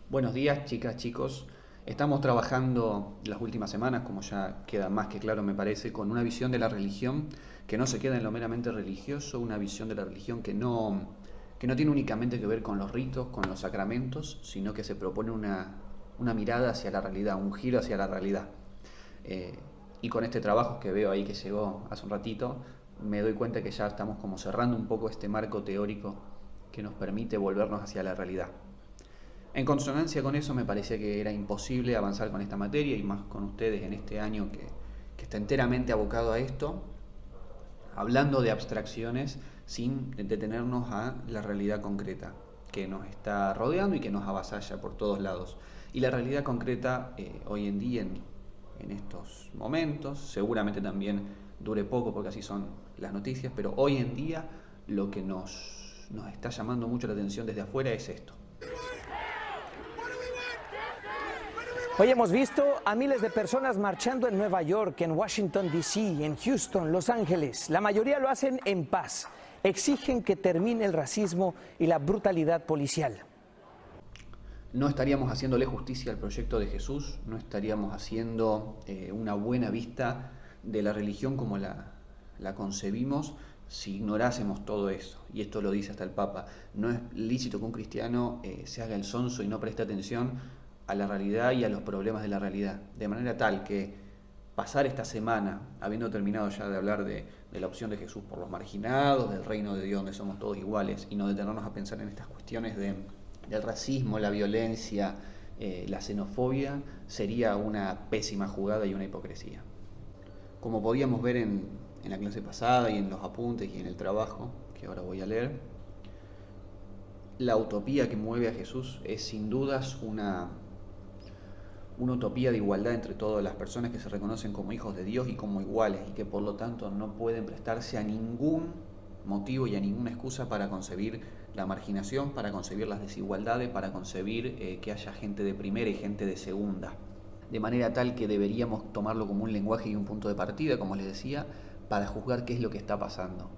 Buenos días, chicas, chicos. Estamos trabajando las últimas semanas, como ya queda más que claro me parece, con una visión de la religión que no se queda en lo meramente religioso, una visión de la religión que no tiene únicamente que ver con los ritos, con los sacramentos, sino que se propone una mirada hacia la realidad, un giro hacia la realidad. Eh, y con este trabajo que veo ahí que llegó hace un ratito, me doy cuenta que ya estamos como cerrando un poco este marco teórico que nos permite volvernos hacia la realidad. En consonancia con eso me parecía que era imposible avanzar con esta materia y más con ustedes en este año que está enteramente abocado a esto, hablando de abstracciones sin detenernos a la realidad concreta que nos está rodeando y que nos avasalla por todos lados. Y la realidad concreta hoy en día, en estos momentos, seguramente también dure poco porque así son las noticias, pero hoy en día lo que nos está llamando mucho la atención desde afuera es esto. Hoy hemos visto a miles de personas marchando en Nueva York, en Washington, D.C., en Houston, Los Ángeles. La mayoría lo hacen en paz. Exigen que termine el racismo y la brutalidad policial. No estaríamos haciéndole justicia al proyecto de Jesús, no estaríamos haciendo una buena vista de la religión como la concebimos si ignorásemos todo eso. Y esto lo dice hasta el Papa. No es lícito que un cristiano se haga el sonso y no preste atención a la realidad y a los problemas de la realidad. De manera tal que pasar esta semana, habiendo terminado ya de hablar de la opción de Jesús por los marginados, del reino de Dios donde somos todos iguales, y no detenernos a pensar en estas cuestiones del racismo, la violencia, la xenofobia, sería una pésima jugada y una hipocresía. Como podíamos ver en la clase pasada y en los apuntes y en el trabajo, que ahora voy a leer, la utopía que mueve a Jesús es sin dudas una utopía de igualdad entre todas las personas que se reconocen como hijos de Dios y como iguales y que por lo tanto no pueden prestarse a ningún motivo y a ninguna excusa para concebir la marginación, para concebir las desigualdades, para concebir que haya gente de primera y gente de segunda. De manera tal que deberíamos tomarlo como un lenguaje y un punto de partida, como les decía, para juzgar qué es lo que está pasando.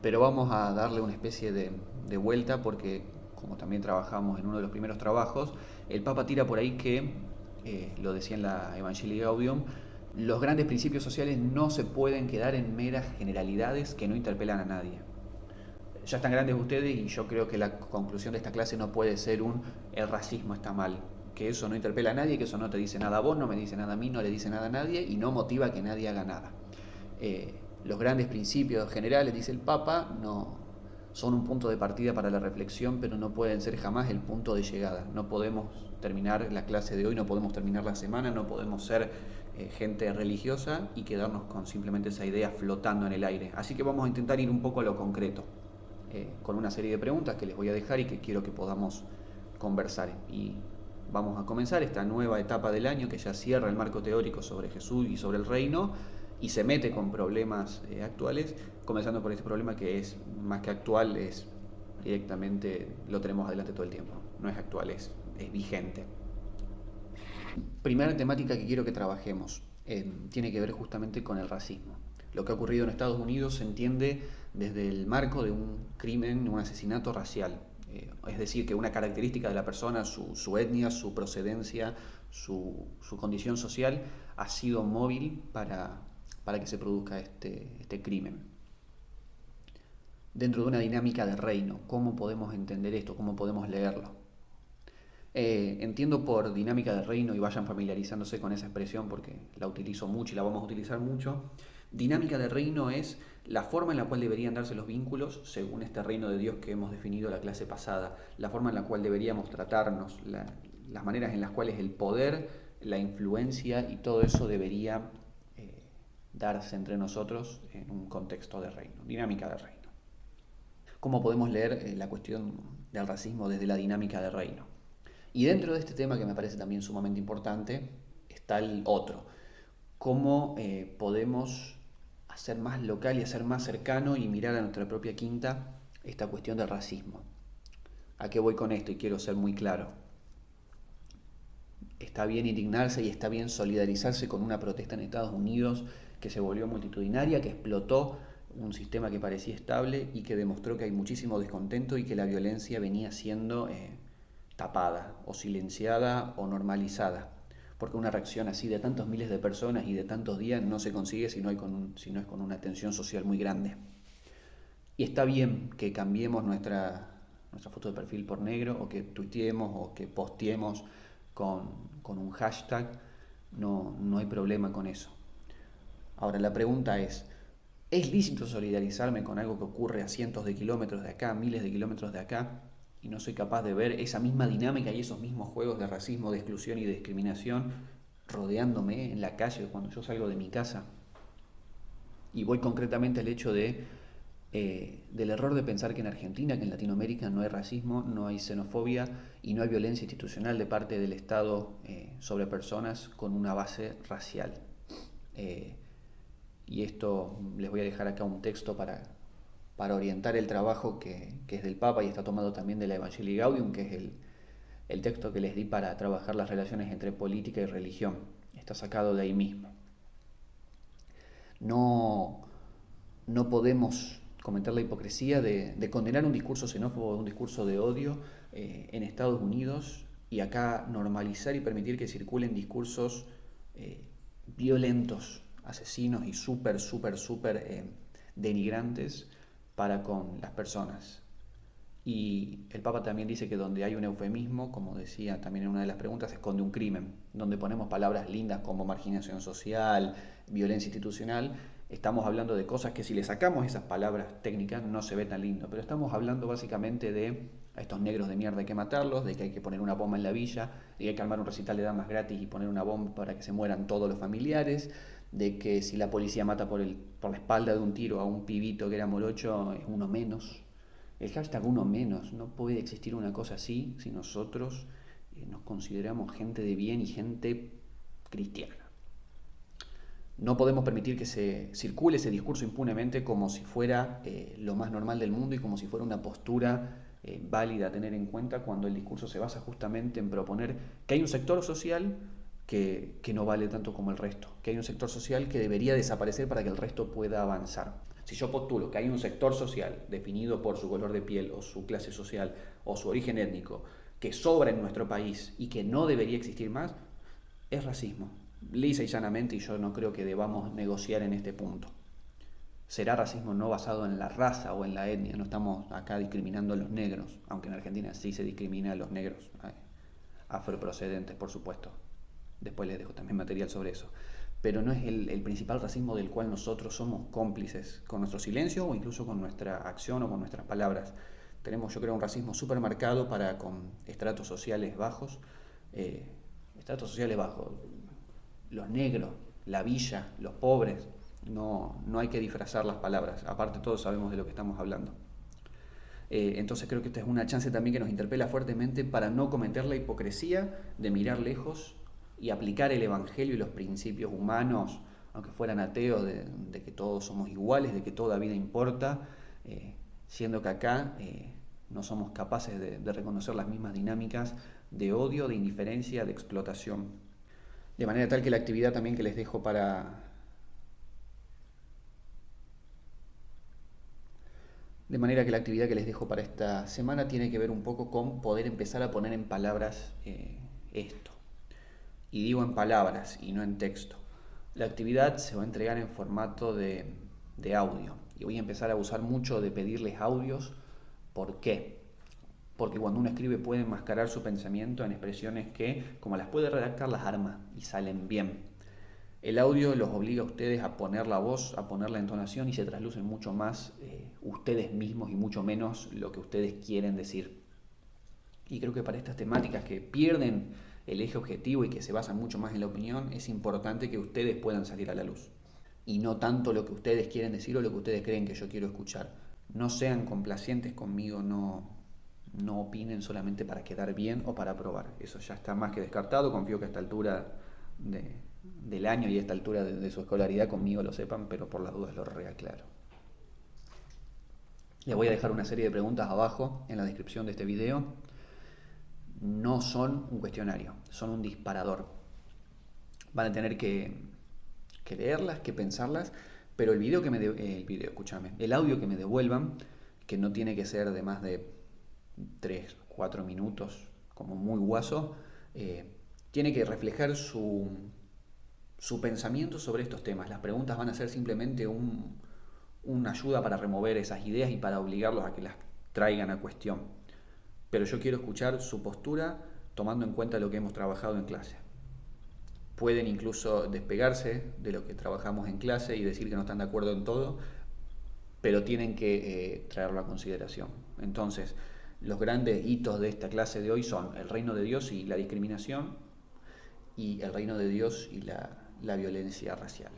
Pero vamos a darle una especie de vuelta porque, como también trabajamos en uno de los primeros trabajos, el Papa tira por ahí que, lo decía en la Evangelii Gaudium, los grandes principios sociales no se pueden quedar en meras generalidades que no interpelan a nadie. Ya están grandes ustedes y yo creo que la conclusión de esta clase no puede ser el racismo está mal, que eso no interpela a nadie, que eso no te dice nada a vos, no me dice nada a mí, no le dice nada a nadie y no motiva a que nadie haga nada. Los grandes principios generales, dice el Papa, no son un punto de partida para la reflexión, pero no pueden ser jamás el punto de llegada. No podemos terminar la clase de hoy, no podemos terminar la semana, no podemos ser gente religiosa y quedarnos con simplemente esa idea flotando en el aire. Así que vamos a intentar ir un poco a lo concreto, con una serie de preguntas que les voy a dejar y que quiero que podamos conversar. Y vamos a comenzar esta nueva etapa del año que ya cierra el marco teórico sobre Jesús y sobre el reino y se mete con problemas actuales, comenzando por este problema que es más que actual, es directamente lo tenemos adelante todo el tiempo, no es actual, es vigente. Primera temática que quiero que trabajemos tiene que ver justamente con el racismo. Lo que ha ocurrido en Estados Unidos se entiende desde el marco de un crimen, un asesinato racial. Es decir, que una característica de la persona, su etnia, su procedencia, su condición social, ha sido móvil para que se produzca este crimen. Dentro de una dinámica de reino, ¿cómo podemos entender esto? ¿Cómo podemos leerlo? Entiendo por dinámica de reino, y vayan familiarizándose con esa expresión porque la utilizo mucho y la vamos a utilizar mucho. Dinámica de reino es la forma en la cual deberían darse los vínculos según este reino de Dios que hemos definido la clase pasada, la forma en la cual deberíamos tratarnos, las maneras en las cuales el poder, la influencia y todo eso debería darse entre nosotros en un contexto de reino, dinámica de reino. ¿Cómo podemos leer la cuestión del racismo desde la dinámica de reino? Y dentro de este tema, que me parece también sumamente importante, está el otro. ¿Cómo podemos hacer más local y hacer más cercano y mirar a nuestra propia quinta esta cuestión del racismo? ¿A qué voy con esto? Y quiero ser muy claro. Está bien indignarse y está bien solidarizarse con una protesta en Estados Unidos que se volvió multitudinaria, que explotó un sistema que parecía estable y que demostró que hay muchísimo descontento y que la violencia venía siendo tapada o silenciada o normalizada, porque una reacción así de tantos miles de personas y de tantos días no se consigue si no es con una tensión social muy grande. Y está bien que cambiemos nuestra foto de perfil por negro, o que tuiteemos o que posteemos con un hashtag, no hay problema con eso. Ahora la pregunta ¿es lícito solidarizarme con algo que ocurre a cientos de kilómetros de acá, miles de kilómetros de acá, y no soy capaz de ver esa misma dinámica y esos mismos juegos de racismo, de exclusión y de discriminación rodeándome en la calle cuando yo salgo de mi casa? Y voy concretamente al hecho del error de pensar que en Argentina, que en Latinoamérica no hay racismo, no hay xenofobia y no hay violencia institucional de parte del Estado sobre personas con una base racial. Y esto les voy a dejar acá un texto para orientar el trabajo que es del Papa y está tomado también de la Evangelii Gaudium, que es el texto que les di para trabajar las relaciones entre política y religión. Está sacado de ahí mismo. No, no podemos cometer la hipocresía de condenar un discurso xenófobo, un discurso de odio en Estados Unidos, y acá normalizar y permitir que circulen discursos violentos, asesinos y súper denigrantes para con las personas. Y el Papa también dice que donde hay un eufemismo, como decía también en una de las preguntas, se esconde un crimen. Donde ponemos palabras lindas como marginación social, violencia institucional, estamos hablando de cosas que si le sacamos esas palabras técnicas no se ve tan lindo. Pero estamos hablando básicamente de a estos negros de mierda hay que matarlos, de que hay que poner una bomba en la villa, de que hay que armar un recital de damas gratis y poner una bomba para que se mueran todos los familiares, de que si la policía mata por la espalda de un tiro a un pibito que era morocho es uno menos. El hashtag uno menos, no puede existir una cosa así si nosotros nos consideramos gente de bien y gente cristiana. No podemos permitir que se circule ese discurso impunemente como si fuera lo más normal del mundo y como si fuera una postura válida a tener en cuenta, cuando el discurso se basa justamente en proponer que hay un sector social que no vale tanto como el resto, que hay un sector social que debería desaparecer para que el resto pueda avanzar. Si yo postulo que hay un sector social definido por su color de piel o su clase social o su origen étnico que sobra en nuestro país y que no debería existir más, es racismo, lisa y llanamente, y yo no creo que debamos negociar en este punto. Será racismo no basado en la raza o en la etnia, no estamos acá discriminando a los negros, aunque en Argentina sí se discrimina a los negros, afroprocedentes por supuesto. Después les dejo también material sobre eso. Pero no es el principal racismo del cual nosotros somos cómplices con nuestro silencio o incluso con nuestra acción o con nuestras palabras. Tenemos, yo creo, un racismo súper marcado para con estratos sociales bajos. Los negros, la villa, los pobres. No hay que disfrazar las palabras. Aparte todos sabemos de lo que estamos hablando. Entonces creo que esta es una chance también que nos interpela fuertemente para no cometer la hipocresía de mirar lejos y aplicar el evangelio y los principios humanos, aunque fueran ateos, de que todos somos iguales, de que toda vida importa, siendo que acá no somos capaces de reconocer las mismas dinámicas de odio, de indiferencia, de explotación. De manera tal que la actividad también que les dejo para... De manera que la actividad que les dejo para esta semana tiene que ver un poco con poder empezar a poner en palabras esto. Y digo en palabras y no en texto. La actividad se va a entregar en formato de audio. Y voy a empezar a usar mucho de pedirles audios. ¿Por qué? Porque cuando uno escribe puede enmascarar su pensamiento en expresiones que, como las puede redactar, las arma y salen bien. El audio los obliga a ustedes a poner la voz, a poner la entonación, y se traslucen mucho más ustedes mismos y mucho menos lo que ustedes quieren decir. Y creo que para estas temáticas que pierden el eje objetivo y que se basan mucho más en la opinión, es importante que ustedes puedan salir a la luz. Y no tanto lo que ustedes quieren decir o lo que ustedes creen que yo quiero escuchar. No sean complacientes conmigo, no opinen solamente para quedar bien o para probar. Eso ya está más que descartado. Confío que a esta altura del año y a esta altura de su escolaridad conmigo lo sepan, pero por las dudas lo reaclaro. Les voy a dejar una serie de preguntas abajo en la descripción de este video. No son un cuestionario, son un disparador. Van a tener que leerlas, que pensarlas, pero el audio que me devuelvan, que no tiene que ser de más de 3-4 minutos, como muy guaso, tiene que reflejar su pensamiento sobre estos temas. Las preguntas van a ser simplemente una ayuda para remover esas ideas y para obligarlos a que las traigan a cuestión. Pero yo quiero escuchar su postura tomando en cuenta lo que hemos trabajado en clase. Pueden incluso despegarse de lo que trabajamos en clase y decir que no están de acuerdo en todo, pero tienen que traerlo a consideración. Entonces, los grandes hitos de esta clase de hoy son el reino de Dios y la discriminación, y el reino de Dios y la violencia racial.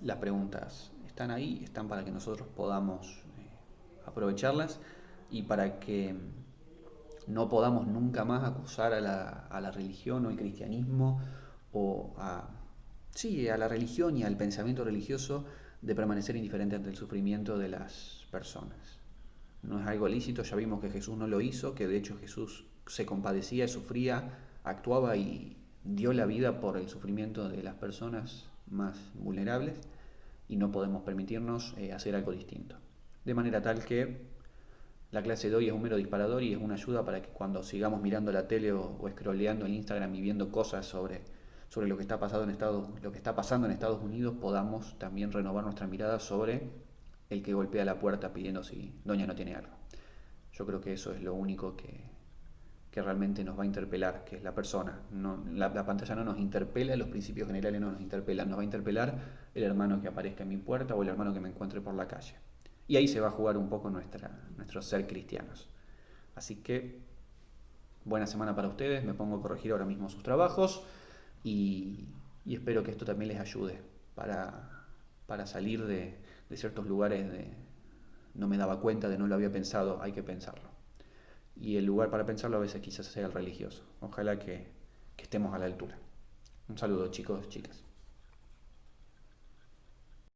Las preguntas están ahí, están para que nosotros podamos aprovecharlas y para que no podamos nunca más acusar a la religión o al cristianismo o a la religión y al pensamiento religioso de permanecer indiferente ante el sufrimiento de las personas. No es algo lícito, ya vimos que Jesús no lo hizo, que de hecho Jesús se compadecía, sufría, actuaba y dio la vida por el sufrimiento de las personas más vulnerables, y no podemos permitirnos hacer algo distinto. De manera tal que la clase de hoy es un mero disparador y es una ayuda para que cuando sigamos mirando la tele o scrolleando en Instagram y viendo cosas sobre lo que está pasando en Estados Unidos, podamos también renovar nuestra mirada sobre el que golpea la puerta pidiendo si doña no tiene algo. Yo creo que eso es lo único que realmente nos va a interpelar, que es la persona. No, la pantalla no nos interpela, los principios generales no nos interpelan, nos va a interpelar el hermano que aparezca en mi puerta o el hermano que me encuentre por la calle. Y ahí se va a jugar un poco nuestro ser cristianos. Así que, buena semana para ustedes, me pongo a corregir ahora mismo sus trabajos y espero que esto también les ayude para salir de ciertos lugares de no me daba cuenta, de no lo había pensado, hay que pensarlo. Y el lugar para pensarlo a veces quizás sea el religioso. Ojalá que estemos a la altura. Un saludo, chicos, chicas.